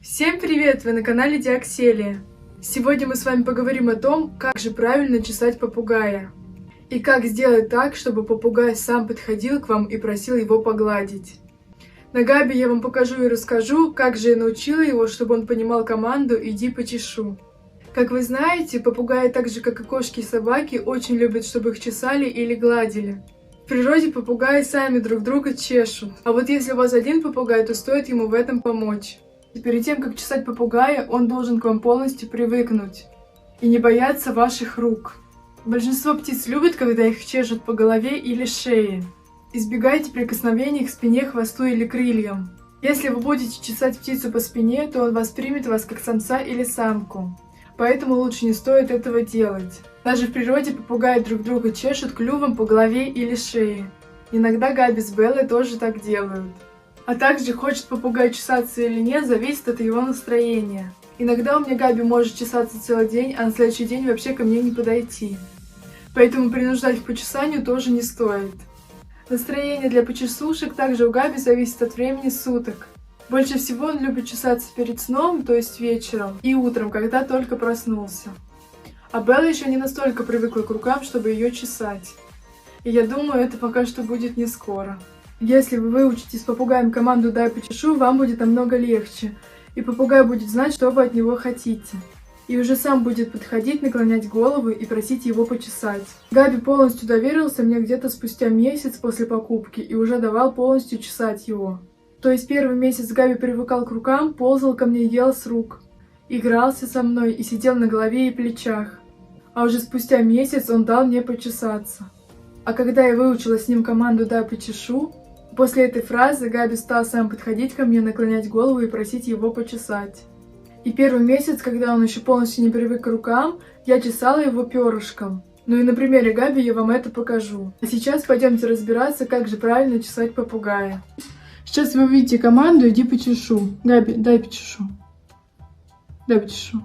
Всем привет! Вы на канале Диакселия. Сегодня мы с вами поговорим о том, как же правильно чесать попугая. И как сделать так, чтобы попугай сам подходил к вам и просил его погладить. На Габи я вам покажу и расскажу, как же я научила его, чтобы он понимал команду «иди почешу». Как вы знаете, попугаи, так же как и кошки и собаки, очень любят, чтобы их чесали или гладили. В природе попугаи сами друг друга чешут, а вот если у вас один попугай, то стоит ему в этом помочь. И перед тем, как чесать попугая, он должен к вам полностью привыкнуть и не бояться ваших рук. Большинство птиц любят, когда их чешут по голове или шее. Избегайте прикосновений к спине, хвосту или крыльям. Если вы будете чесать птицу по спине, то он воспримет вас как самца или самку. Поэтому лучше не стоит этого делать. Даже в природе попугаи друг друга чешут клювом по голове или шее. Иногда Габи с Беллой тоже так делают. А также, хочет попугай чесаться или нет, зависит от его настроения. Иногда у меня Габи может чесаться целый день, а на следующий день вообще ко мне не подойти. Поэтому принуждать к почесанию тоже не стоит. Настроение для почесушек также у Габи зависит от времени суток. Больше всего он любит чесаться перед сном, то есть вечером, и утром, когда только проснулся. А Белла еще не настолько привыкла к рукам, чтобы ее чесать. И я думаю, это пока что будет не скоро. Если вы выучите с попугаем команду «дай почешу», вам будет намного легче, и попугай будет знать, что вы от него хотите. И уже сам будет подходить, наклонять голову и просить его почесать. Габи полностью доверился мне где-то спустя месяц после покупки и уже давал полностью чесать его. То есть первый месяц Габи привыкал к рукам, ползал ко мне, ел с рук, игрался со мной и сидел на голове и плечах. А уже спустя месяц он дал мне почесаться. А когда я выучила с ним команду «дай почешу», после этой фразы Габи стал сам подходить ко мне, наклонять голову и просить его почесать. И первый месяц, когда он еще полностью не привык к рукам, я чесала его перышком. Ну и на примере Габи я вам это покажу. А сейчас пойдемте разбираться, как же правильно чесать попугая. Сейчас вы увидите команду «иди почешу». Габи, дай почешу. Дай почешу.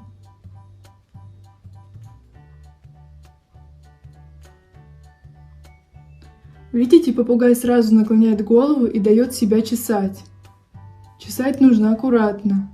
Видите, попугай сразу наклоняет голову и дает себя чесать. Чесать нужно аккуратно.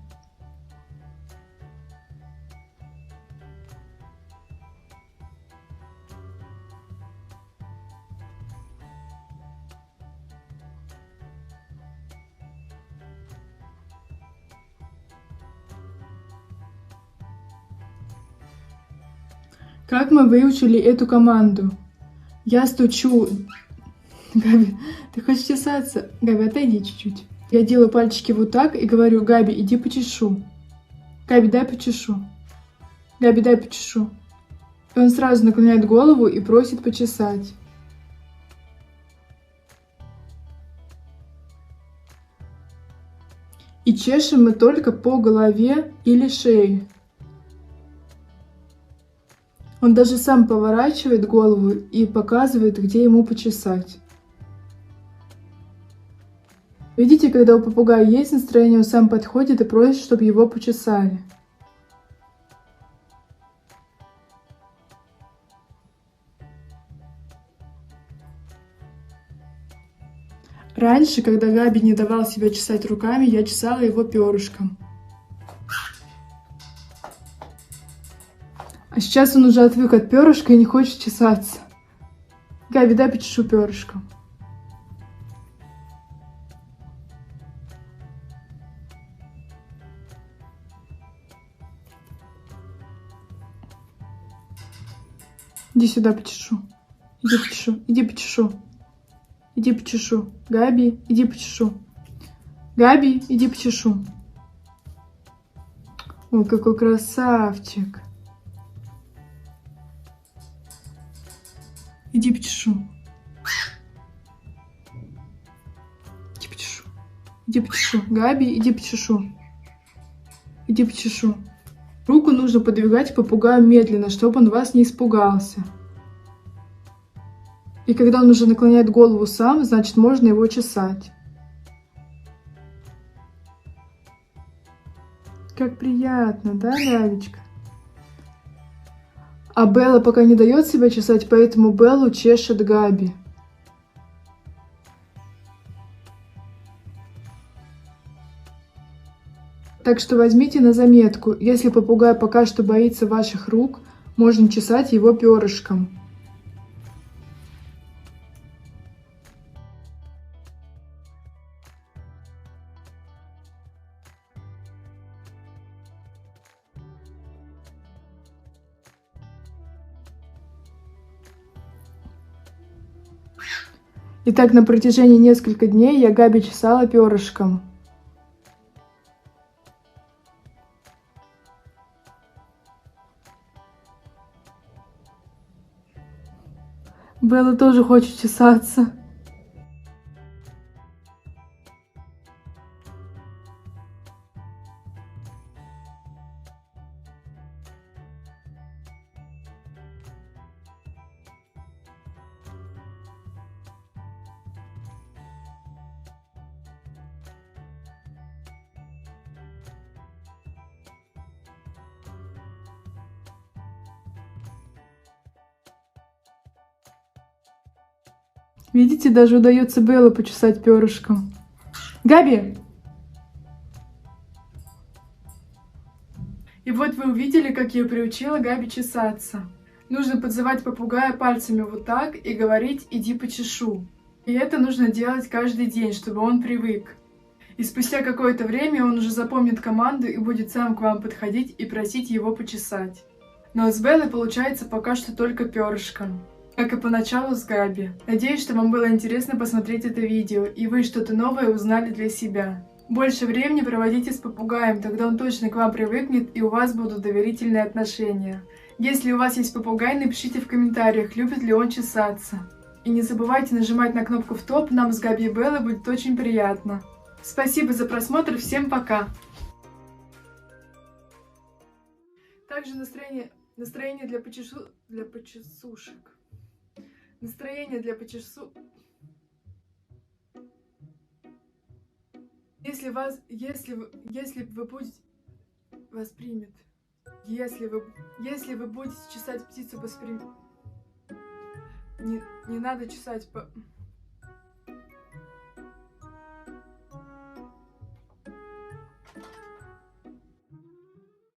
Как мы выучили эту команду? Я стучу. Габи, ты хочешь чесаться? Габи, отойди чуть-чуть. Я делаю пальчики вот так и говорю: Габи, иди почешу. Габи, дай почешу. Габи, дай почешу. И он сразу наклоняет голову и просит почесать. И чешем мы только по голове или шее. Он даже сам поворачивает голову и показывает, где ему почесать. Видите, когда у попугая есть настроение, он сам подходит и просит, чтобы его почесали. Раньше, когда Габи не давал себя чесать руками, я чесала его перышком. А сейчас он уже отвык от перышка и не хочет чесаться. Габи, дай почешу перышком. Иди сюда почешу. Иди почешу. Иди почешу. Иди почешу. Габи, иди почешу. Габи, иди почешу. Ой, какой красавчик. Иди почешу. Иди почешу. Иди почешу. Габи, иди почешу. Иди почешу. Руку нужно подвигать попугаю медленно, чтобы он вас не испугался. И когда он уже наклоняет голову сам, значит, можно его чесать. Как приятно, да, Гавичка? А Белла пока не дает себя чесать, поэтому Беллу чешет Габи. Так что возьмите на заметку, если попугай пока что боится ваших рук, можно чесать его перышком. И так на протяжении нескольких дней я Габи чесала перышком. Белла тоже хочет чесаться. Видите, даже удается Беллу почесать перышком. Габи! И вот вы увидели, как я приучила Габи чесаться. Нужно подзывать попугая пальцами вот так и говорить «иди почешу». И это нужно делать каждый день, чтобы он привык. И спустя какое-то время он уже запомнит команду и будет сам к вам подходить и просить его почесать. Но с Беллой получается пока что только перышком. Как и поначалу с Габи. Надеюсь, что вам было интересно посмотреть это видео, и вы что-то новое узнали для себя. Больше времени проводите с попугаем, тогда он точно к вам привыкнет, и у вас будут доверительные отношения. Если у вас есть попугай, напишите в комментариях, любит ли он чесаться. И не забывайте нажимать на кнопку в топ, нам с Габи и Беллой будет очень приятно. Спасибо за просмотр, всем пока! Также настроение для почесушек. Настроение для почесу... Если вы будете... Воспримет. Если вы будете чесать птицу, не надо чесать по...